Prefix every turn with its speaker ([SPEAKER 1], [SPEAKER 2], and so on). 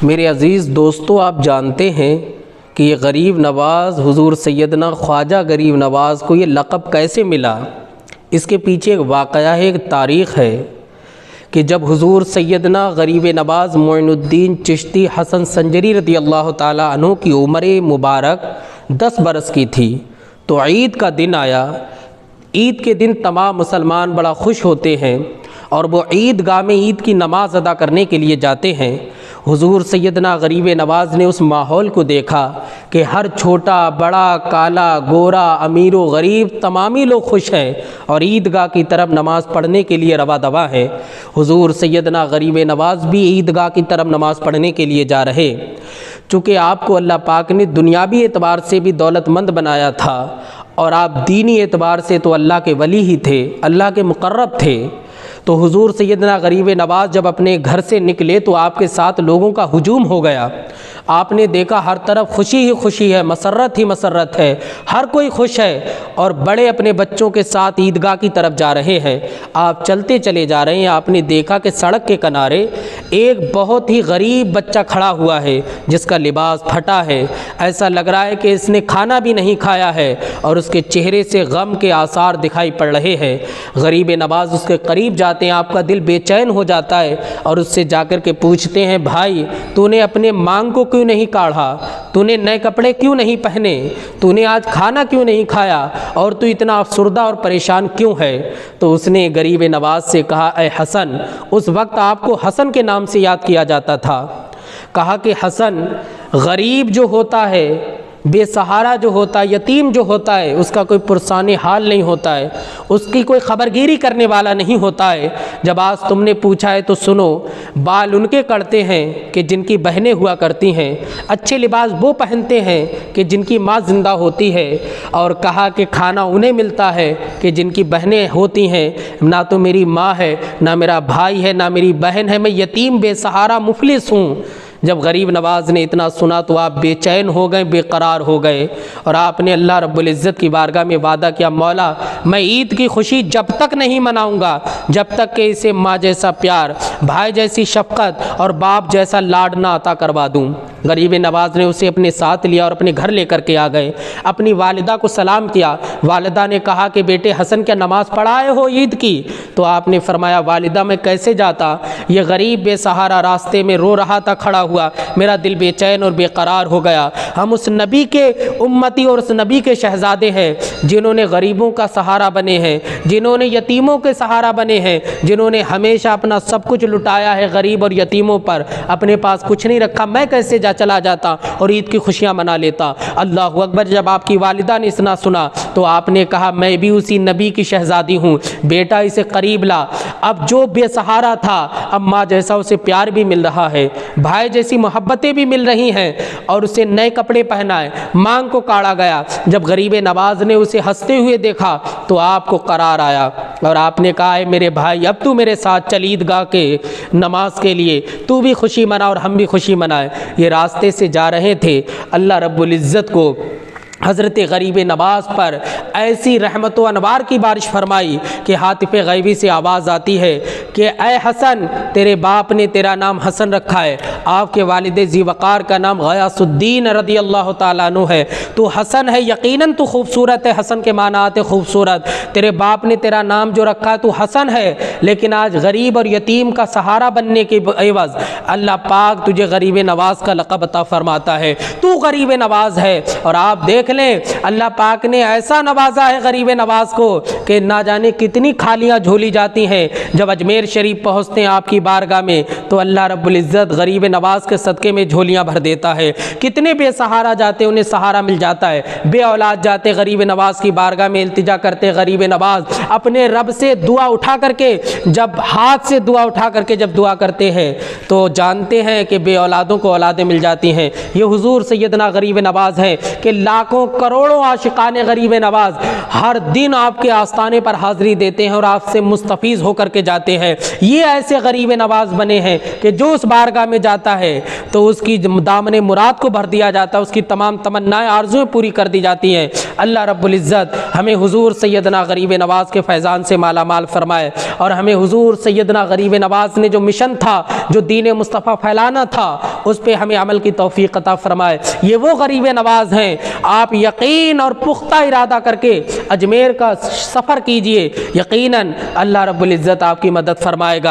[SPEAKER 1] میرے عزیز دوستو، آپ جانتے ہیں کہ یہ غریب نواز حضور سیدنا خواجہ غریب نواز کو یہ لقب کیسے ملا؟ اس کے پیچھے ایک واقعہ ہے، ایک تاریخ ہے کہ جب حضور سیدنا غریب نواز معین الدین چشتی حسن سنجری رضی اللہ تعالیٰ عنہ کی عمر مبارک 10 برس کی تھی تو عید کا دن آیا۔ عید کے دن تمام مسلمان بڑا خوش ہوتے ہیں اور وہ عید گاہ میں عید کی نماز ادا کرنے کے لیے جاتے ہیں۔ حضور سیدنا غریب نواز نے اس ماحول کو دیکھا کہ ہر چھوٹا بڑا کالا گورا امیر و غریب تمام ہی لوگ خوش ہیں اور عید گاہ کی طرف نماز پڑھنے کے لیے رواں دواں ہیں۔ حضور سیدنا غریب نواز بھی عید گاہ کی طرف نماز پڑھنے کے لیے جا رہے۔ چونکہ آپ کو اللہ پاک نے دنیاوی اعتبار سے بھی دولت مند بنایا تھا اور آپ دینی اعتبار سے تو اللہ کے ولی ہی تھے، اللہ کے مقرب تھے، تو حضور سیدنا غریب نواز جب اپنے گھر سے نکلے تو آپ کے ساتھ لوگوں کا ہجوم ہو گیا۔ آپ نے دیکھا ہر طرف خوشی ہی خوشی ہے، مسرت ہی مسرت ہے، ہر کوئی خوش ہے اور بڑے اپنے بچوں کے ساتھ عیدگاہ کی طرف جا رہے ہیں۔ آپ چلتے چلے جا رہے ہیں، آپ نے دیکھا کہ سڑک کے کنارے ایک بہت ہی غریب بچہ کھڑا ہوا ہے جس کا لباس پھٹا ہے، ایسا لگ رہا ہے کہ اس نے کھانا بھی نہیں کھایا ہے اور اس کے چہرے سے غم کے آثار دکھائی پڑ رہے ہیں۔ غریب نواز اس کے قریب جاتے ہیں، آپ کا دل بے چین ہو جاتا ہے اور اس سے جا کر کے پوچھتے ہیں، بھائی تو نے اپنے مانگ کو کیوں نہیں کاڑھا؟ تو نے نئے کپڑے کیوں نہیں پہنے؟ تو نے آج کھانا کیوں نہیں کھایا اور تو اتنا افسردہ اور پریشان کیوں ہے؟ تو اس نے غریب نواز سے کہا، اے حسن، اس وقت آپ کو حسن کے نام سے یاد کیا جاتا تھا۔ کہا کہ حسن، غریب جو ہوتا ہے، بے سہارا جو ہوتا ہے، یتیم جو ہوتا ہے، اس کا کوئی پرسان حال نہیں ہوتا ہے، اس کی کوئی خبرگیری کرنے والا نہیں ہوتا ہے۔ جب آج تم نے پوچھا ہے تو سنو، بال ان کے کٹتے ہیں کہ جن کی بہنیں ہوا کرتی ہیں، اچھے لباس وہ پہنتے ہیں کہ جن کی ماں زندہ ہوتی ہے، اور کہا کہ کھانا انہیں ملتا ہے کہ جن کی بہنیں ہوتی ہیں، نہ تو میری ماں ہے، نہ میرا بھائی ہے، نہ میری بہن ہے، میں یتیم بے سہارا مفلس ہوں۔ جب غریب نواز نے اتنا سنا تو آپ بے چین ہو گئے، بے قرار ہو گئے اور آپ نے اللہ رب العزت کی بارگاہ میں وعدہ کیا، مولا میں عید کی خوشی جب تک نہیں مناؤں گا جب تک کہ اسے ماں جیسا پیار، بھائی جیسی شفقت اور باپ جیسا لاڈ نہ عطا کروا دوں۔ غریب نواز نے اسے اپنے ساتھ لیا اور اپنے گھر لے کر کے آ گئے، اپنی والدہ کو سلام کیا۔ والدہ نے کہا کہ بیٹے حسن کیا نماز پڑھائے ہو عید کی؟ تو آپ نے فرمایا، والدہ میں کیسے جاتا، یہ غریب بے سہارا راستے میں رو رہا تھا کھڑا ہوا، میرا دل بے چین اور بے قرار ہو گیا۔ ہم اس نبی کے امتی اور اس نبی کے شہزادے ہیں جنہوں نے غریبوں کا سہارا بنے ہیں، جنہوں نے یتیموں کے سہارا بنے ہیں، جنہوں نے ہمیشہ اپنا سب کچھ لٹایا ہے غریب اور یتیموں پر، اپنے پاس کچھ نہیں رکھا۔ میں کیسے چلا جاتا اور عید کی خوشیاں منا لیتا؟ اللہ اکبر۔ جب آپ کی والدہ نے اتنا سنا تو آپ نے کہا، میں بھی اسی نبی کی شہزادی ہوں، بیٹا اسے قریب لا۔ اب جو بے سہارا تھا اب ماں جیسا اسے پیار بھی مل رہا ہے، بھائی جیسی محبتیں بھی مل رہی ہیں اور اسے نئے کپڑے پہنائے، مانگ کو کاڑا گیا۔ جب غریب نواز نے اسے ہنستے ہوئے دیکھا تو آپ کو قرار آیا اور آپ نے کہا، اے میرے بھائی اب تو میرے ساتھ چل عیدگاہ کے نماز کے لیے، تو بھی خوشی منا اور ہم بھی خوشی منائے۔ یہ راستے سے جا رہے تھے، اللہ رب العزت کو حضرت غریب نواز پر ایسی رحمت و انوار کی بارش فرمائی کہ ہاتف غیبی سے آواز آتی ہے کہ اے حسن، تیرے باپ نے تیرا نام حسن رکھا ہے، آپ کے والد ذی وقار کا نام غیاث الدین رضی اللہ تعالیٰ عنہ ہے، تو حسن ہے، یقیناً تو خوبصورت ہے، حسن کے معنی آتے خوبصورت، تیرے باپ نے تیرا نام جو رکھا ہے تو حسن ہے، لیکن آج غریب اور یتیم کا سہارا بننے کے عوض اللہ پاک تجھے غریب نواز کا لقب عطا فرماتا ہے، تو غریب نواز ہے۔ اور آپ دیکھ لیں اللہ پاک نے ایسا نوازا ہے غریب نواز کو کہ نہ جانے کتنی کھالیاں جھولی جاتی ہیں۔ جب اجمیر شریف پہنچتے ہیں آپ کی بارگاہ میں تو اللہ رب العزت غریب نواز کے صدقے میں جھولیاں بھر دیتا ہے۔ کتنے بے سہارا جاتے انہیں سہارا مل جاتا ہے، بے اولاد جاتے غریب نواز کی بارگاہ میں التجا کرتے، غریب نواز اپنے رب سے دعا اٹھا کر کے، جب ہاتھ سے دعا اٹھا کر کے جب دعا کرتے ہیں تو جانتے ہیں کہ بے اولادوں کو اولادیں مل جاتی ہیں۔ یہ حضور سیدنا غریب نواز ہے کہ لاکھوں کروڑوں عاشقان غریب نواز ہر دن آپ کے آستانے پر حاضری دیتے ہیں اور آپ سے مستفیض ہو کر کے جاتے ہیں۔ یہ ایسے غریب نواز بنے ہیں کہ جو اس بارگاہ میں جاتا ہے تو اس کی دامن مراد کو بھر دیا جاتا ہے، اس کی تمام تمنائیں آرزویں پوری کر دی جاتی ہیں۔ اللہ رب العزت ہمیں حضور سیدنا غریب نواز کے فیضان سے مالا مال فرمائے، اور ہمیں حضور سیدنا غریب نواز نے جو مشن تھا، جو دین مصطفیٰ پھیلانا تھا، اس پہ ہمیں عمل کی توفیق عطا فرمائے۔ یہ وہ غریب نواز ہیں، آپ یقین اور پختہ ارادہ کر کے اجمیر کا سفر کیجئے، یقیناً اللہ رب العزت آپ کی مدد فرمائے گا۔